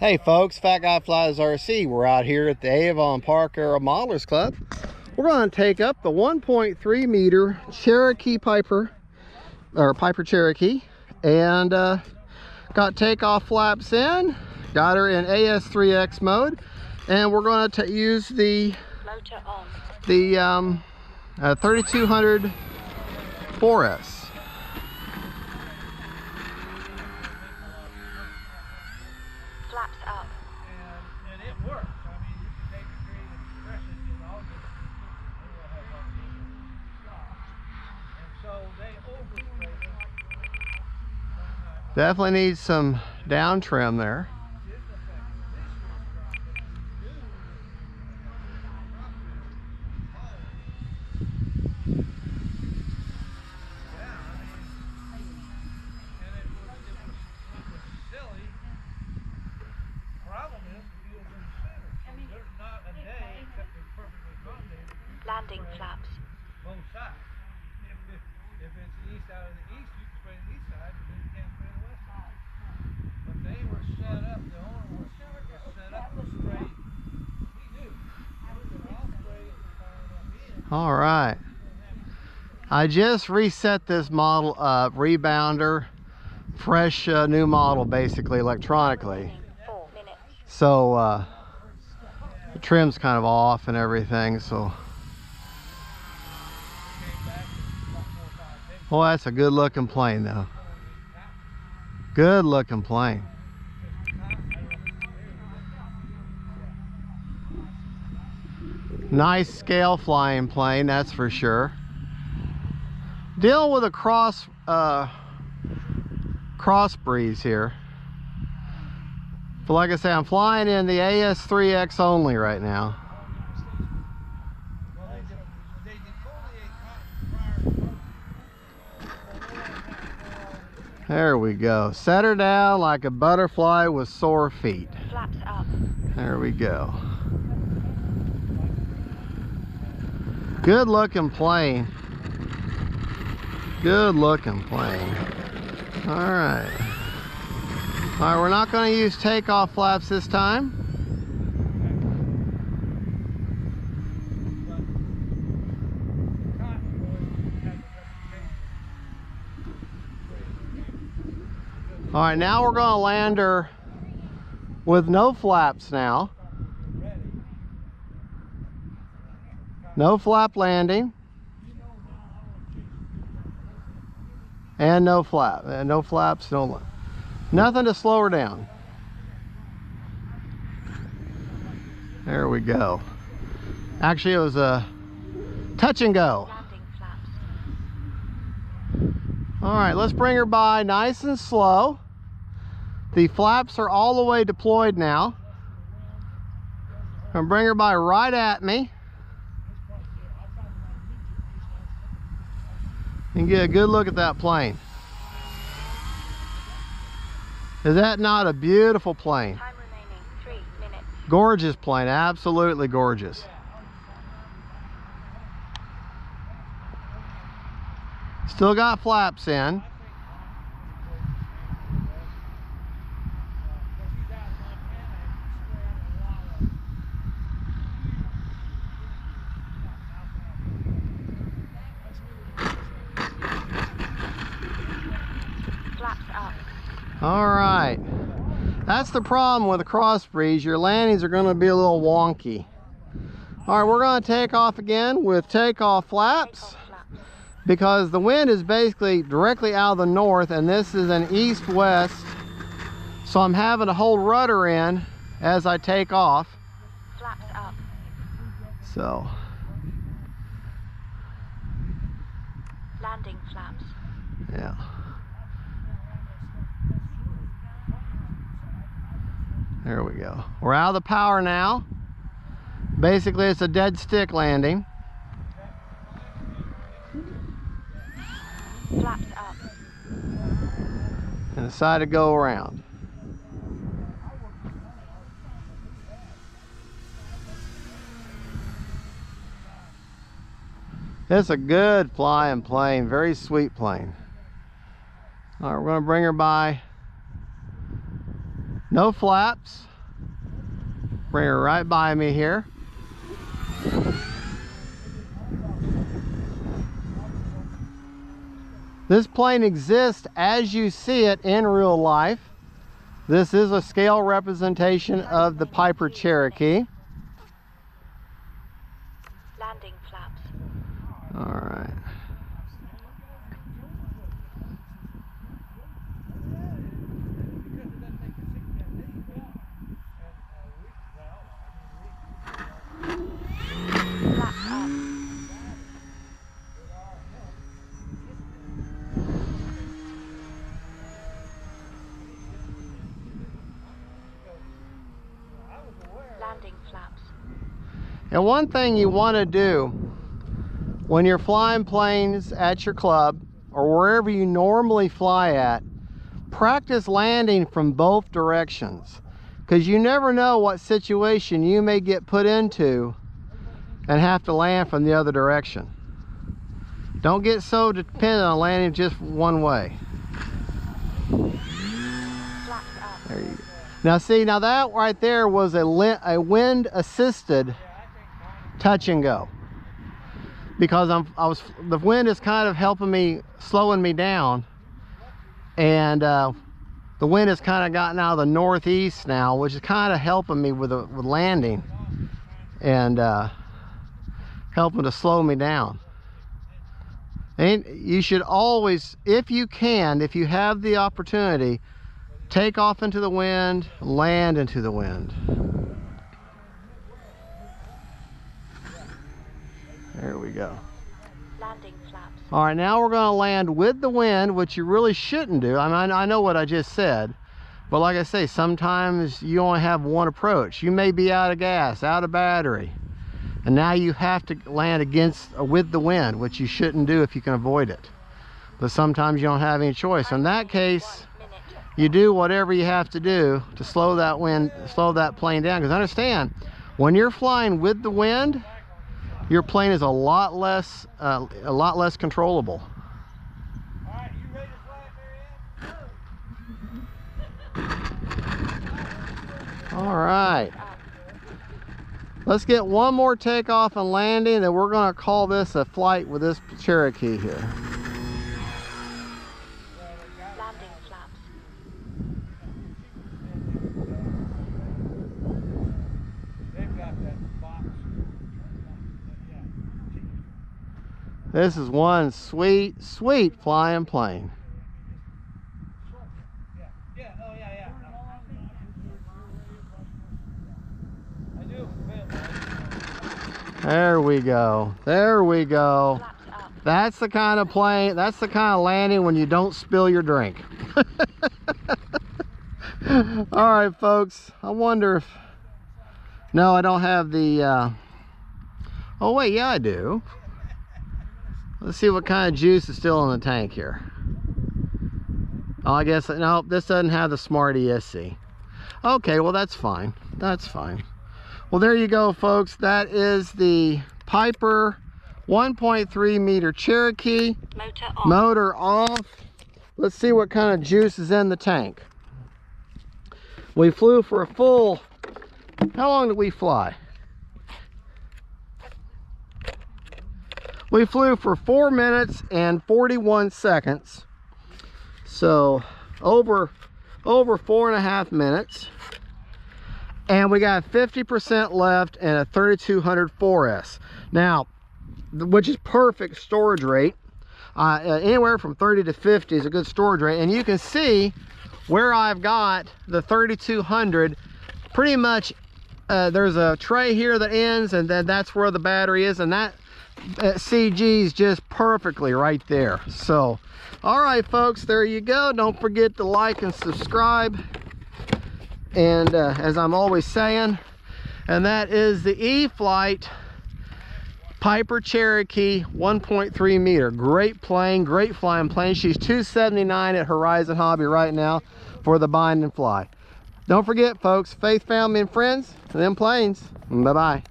Hey folks, Fat Guy Flies RC. We're out here at the Avon Park Aero Modelers Club. We're going to take up the 1.3 meter Cherokee Piper Cherokee, and got takeoff flaps in, got her in AS3X mode, and we're going to use the 3200 4S. Flaps up. And it works. I mean, you can take a creative expression and all this. And so they overspray them. Definitely needs some down trim there. Landing flaps. Both sides. If it's east out of the east, you can spray the east side, but then you can't spray the west side. But they were set up, the owner was set up to spray. He knew. I'll spray it and All right. I just reset this model up, rebounder, fresh new model basically electronically. 4 minutes. So the trim's kind of off and everything, so. Well, that's a good looking plane though. Good looking plane. Nice scale flying plane, that's for sure. Dealing with a cross breeze here. But like I say, I'm flying in the AS3X only right now. There we go. Set her down like a butterfly with sore feet. Flaps up. There we go. Good looking plane. Good looking plane. All right. All right, we're not going to use takeoff flaps this time. All right, now we're going to land her with no flaps now. No flap landing. And no flap. No flaps, nothing to slow her down. There we go. Actually, it was a touch and go. All right, let's bring her by nice and slow. The flaps are all the way deployed now. I'm gonna bring her by right at me and get a good look at that plane. Is that not a beautiful plane? Time remaining 3 minutes. Gorgeous plane, absolutely gorgeous. Still got flaps in. Flaps up. All right. That's the problem with a cross breeze. Your landings are going to be a little wonky. All right, we're going to take off again with takeoff flaps. Because the wind is basically directly out of the north and this is an east-west, so I'm having to hold rudder in as I take off. Flaps up. So Landing flaps. yeah. There we go. We're out of the power now. Basically it's a dead stick landing. Flaps up. And decide to go around. It's a good flying plane, very sweet plane. All right, we're going to bring her by. No flaps. Bring her right by me here. This plane exists as you see it in real life. This is a scale representation of the Piper Cherokee. Landing flaps. All right. Flaps up. Landing flaps. And one thing you want to do when you're flying planes at your club or wherever you normally fly at, practice landing from both directions, because you never know what situation you may get put into and have to land from the other direction. Don't get so dependent on landing just one way. Flaps up. There you go. Now see, now that right there was a wind assisted touch and go, because the wind is kind of helping me, slowing me down, and the wind has kind of gotten out of the northeast now, which is kind of helping me with landing and helping to slow me down. And you should always, if you can, if you have the opportunity, take off into the wind, land into the wind. There we go. Landing flaps. All right, now we're going to land with the wind, which you really shouldn't do. I mean, I know what I just said, but like I say, sometimes you only have one approach. You may be out of gas, out of battery, and now you have to land with the wind, which you shouldn't do if you can avoid it. But sometimes you don't have any choice. In that case, you do whatever you have to do to slow that plane down. Because understand, when you're flying with the wind, your plane is a lot less controllable. All right, you ready to fly, Marianne? All right. Let's get one more takeoff and landing, and we're going to call this a flight with this Cherokee here. Landing flaps. They've got that box. This is one sweet, sweet flying plane. Yeah, oh yeah. I do. There we go. There we go. Flaps up. That's the kind of plane, that's the kind of landing when you don't spill your drink. All right, folks. I wonder if... No, I don't have the... Oh, wait, yeah, I do. Let's see what kind of juice is still in the tank here. Oh, I guess... No, this doesn't have the Smart ESC. Okay, well, that's fine. That's fine. Well, there you go, folks. That is the Piper 1.3 meter Cherokee. Motor on. Motor off. Let's see what kind of juice is in the tank. We flew for a full... How long did we fly? We flew for 4 minutes and 41 seconds. So over 4.5 minutes. And we got 50% left and a 3200 4S. Now, which is perfect storage rate. Anywhere from 30 to 50 is a good storage rate. And you can see where I've got the 3200. Pretty much there's a tray here that ends, and then that's where the battery is, and that CG is just perfectly right there. So, all right, folks, there you go. Don't forget to like and subscribe. And as I'm always saying, and that is the E-Flite Piper Cherokee 1.3 meter. Great plane, great flying plane. She's $279 at Horizon Hobby right now for the bind and fly. Don't forget, folks, faith, family, and friends, and them planes. Bye-bye.